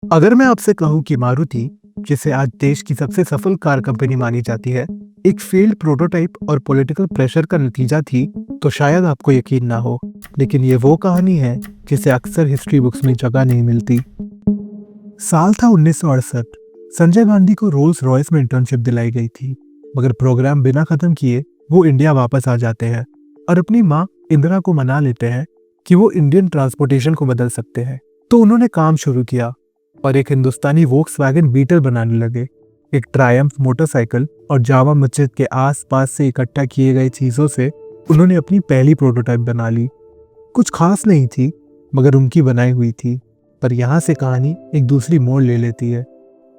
अगर मैं आपसे कहूं कि मारुति, जिसे आज देश की सबसे सफल कार कंपनी मानी जाती है, एक फेल्ड प्रोटोटाइप और पॉलिटिकल प्रेशर का नतीजा थी, तो शायद आपको यकीन ना हो। लेकिन ये वो कहानी है जिसे अक्सर हिस्ट्री बुक्स में जगह नहीं मिलती। साल था 1968। संजय गांधी को रोल्स रॉयस में इंटर्नशिप दिलाई गई थी, मगर प्रोग्राम बिना खत्म किए वो इंडिया वापस आ जाते हैं और अपनी माँ इंदिरा को मना लेते हैं कि वो इंडियन ट्रांसपोर्टेशन को बदल सकते हैं। तो उन्होंने काम शुरू किया और एक हिंदुस्तानी वोक्सवैगन बीटल बनाने लगे। एक ट्रायम्फ मोटरसाइकिल और जामा मस्जिद के आसपास से इकट्ठा किए गए चीजों से उन्होंने अपनी पहली प्रोटोटाइप बना ली। कुछ खास नहीं थी, मगर उनकी बनाई हुई थी। पर यहाँ से कहानी एक दूसरी मोड़ ले लेती है।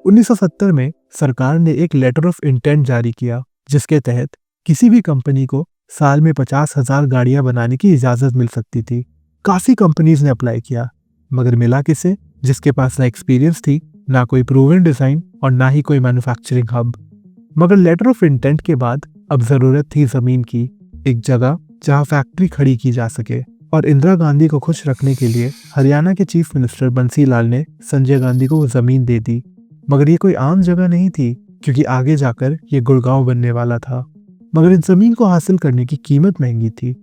1970 में सरकार ने एक लेटर ऑफ इंटेंट जारी किया, जिसके तहत किसी भी कंपनी को साल में 50,000 गाड़ियां बनाने की इजाजत मिल सकती थी। काफी कंपनीज ने अप्लाई किया, मगर मिला किसे जिसके पास ना एक्सपीरियंस थी, ना कोई प्रूवन डिजाइन और ना ही कोई मैन्युफैक्चरिंग हब। मगर लेटर ऑफ इंटेंट के बाद अब जरूरत थी जमीन की, एक जगह जहां फैक्ट्री खड़ी की जा सके। और इंदिरा गांधी को खुश रखने के लिए हरियाणा के चीफ मिनिस्टर बंसी लाल ने संजय गांधी को वो जमीन दे दी। मगर ये कोई आम जगह नहीं थी, क्योंकि आगे जाकर ये गुड़गांव बनने वाला था। मगर इस जमीन को हासिल करने की कीमत महंगी थी।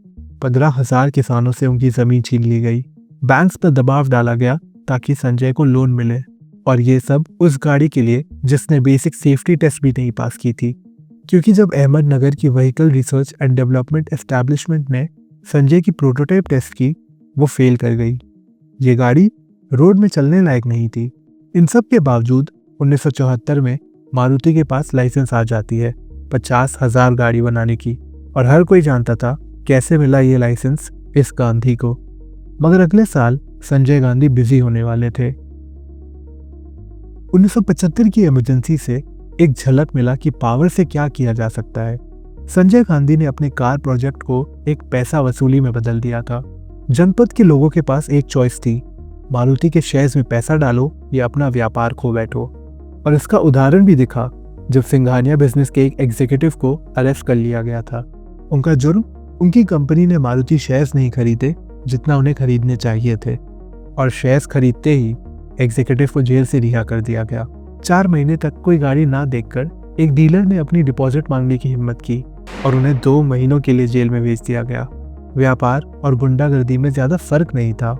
15,000 किसानों से उनकी जमीन छीन ली गई। बैंक्स पर दबाव डाला गया ताकि संजय को लोन मिले, और ये सब उस गाड़ी के लिए जिसने बेसिक सेफ्टी टेस्ट भी नहीं पास की थी। क्योंकि जब अहमदनगर की vehicle research and development establishment ने संजय की प्रोटोटाइप टेस्ट की, वो फेल कर गई। ये गाड़ी रोड में चलने लायक नहीं थी। इन सब के बावजूद 1974 में मारुति के पास लाइसेंस आ जाती है 50,000 गाड़ी बनाने की, और हर कोई जानता था कैसे मिला ये लाइसेंस इस गांधी को। मगर अगले साल संजय गांधी बिजी होने वाले थे। 1975 की इमरजेंसी से एक झलक मिला कि पावर से क्या किया जा सकता है। संजय गांधी ने अपने कार प्रोजेक्ट को एक पैसा वसूली में बदल दिया था। जनपद के लोगों के पास एक चॉइस थी, मारुति के शेयर्स में पैसा डालो या अपना व्यापार खो बैठो। और इसका उदाहरण भी दिखा जब सिंघानिया बिजनेस के एक एग्जीक्यूटिव को अरेस्ट कर लिया गया था। उनका जुर्म, उनकी कंपनी ने मारुति शेयर्स नहीं खरीदे जितना उन्हें खरीदने चाहिए थे, और शेयर्स खरीदते ही एग्जीक्यूटिव को जेल से रिहा कर दिया गया। 4 महीने तक कोई गाड़ी ना देखकर एक डीलर ने अपनी डिपॉजिट मांगने की हिम्मत की और उन्हें 2 महीनों के लिए जेल में भेज दिया गया। व्यापार और गुंडागर्दी में ज्यादा फर्क नहीं था।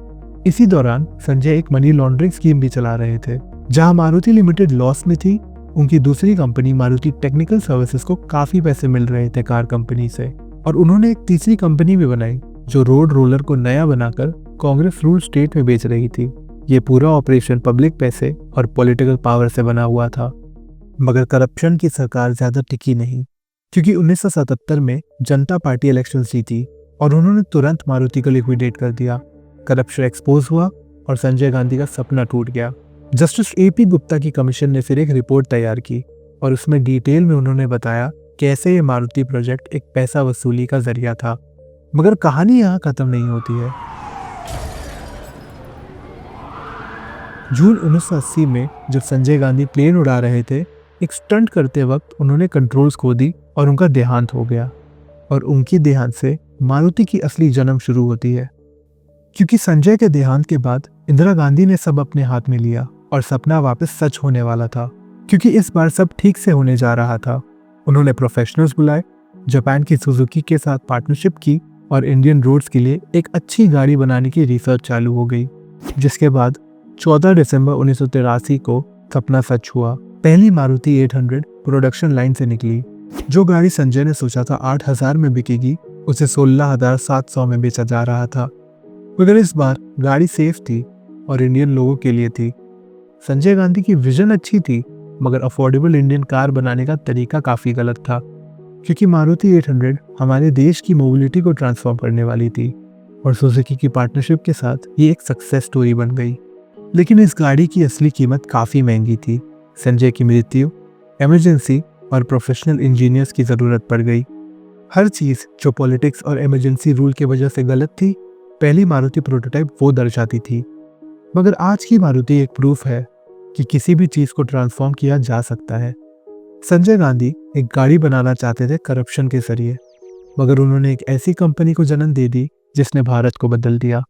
इसी दौरान संजय एक मनी लॉन्ड्रिंग स्कीम भी चला रहे थे। जहां मारुति लिमिटेड लॉस में थी, उनकी दूसरी कंपनी मारुति टेक्निकल सर्विसेज को काफी पैसे मिल रहे थे कार कंपनी से। और उन्होंने एक तीसरी कंपनी भी बनाई जो रोड रोलर को नया बनाकर कांग्रेस रूल स्टेट में बेच रही थी। ये पूरा ऑपरेशन पब्लिक पैसे और पॉलिटिकल पावर से बना हुआ था। मगर करप्शन की सरकार ज्यादा टिकी नहीं, क्योंकि 1977 में जनता पार्टी इलेक्शन जीती और उन्होंने तुरंत मारुति को लिक्विडेट कर दिया। करप्शन एक्सपोज हुआ और संजय गांधी का सपना टूट गया। जस्टिस AP गुप्ता की कमीशन ने फिर एक रिपोर्ट तैयार की और उसमें डिटेल में उन्होंने बताया कैसे ये मारुति प्रोजेक्ट एक पैसा वसूली का जरिया था। मगर कहानी यहाँ खत्म नहीं होती है। जून 1980 में जब संजय गांधी प्लेन उड़ा रहे थे, एक स्टंट करते वक्त उन्होंने कंट्रोल्स खो दी और उनका देहांत हो गया। और उनकी देहांत से मारुति की असली जन्म शुरू होती है। क्योंकि संजय के देहांत के बाद इंदिरा गांधी ने सब अपने हाथ में लिया और सपना वापस सच होने वाला था। क्योंकि इस बार सब ठीक से होने जा रहा था। उन्होंने प्रोफेशनल्स बुलाए, जापान की सुजुकी के साथ पार्टनरशिप की और इंडियन रोड्स के लिए एक अच्छी गाड़ी बनाने की रिसर्च चालू हो गई। जिसके बाद 14 दिसंबर 1983 को सपना सच हुआ। पहली मारुति 800 प्रोडक्शन लाइन से निकली। जो गाड़ी संजय ने सोचा था 8,000 में बिकेगी, उसे 16,700 में बेचा जा रहा था। मगर इस बार गाड़ी सेफ थी और इंडियन लोगों के लिए थी। संजय गांधी की विजन अच्छी थी, मगर अफोर्डेबल इंडियन कार बनाने का तरीका काफी गलत था। क्योंकि मारुति 800 हमारे देश की मोबिलिटी को ट्रांसफॉर्म करने वाली थी, और सुजुकी की पार्टनरशिप के साथ ये एक सक्सेस स्टोरी बन गई। लेकिन इस गाड़ी की असली कीमत काफी महंगी थी। संजय की मृत्यु, इमरजेंसी और प्रोफेशनल इंजीनियर्स की जरूरत पड़ गई। हर चीज जो पॉलिटिक्स और इमरजेंसी रूल की वजह से गलत थी, पहली मारुति प्रोटोटाइप वो दर्शाती थी। मगर आज की मारुति एक प्रूफ है कि किसी भी चीज को ट्रांसफॉर्म किया जा सकता है। संजय गांधी एक गाड़ी बनाना चाहते थे करप्शन के जरिए, मगर उन्होंने एक ऐसी कंपनी को जन्म दे दी जिसने भारत को बदल दिया।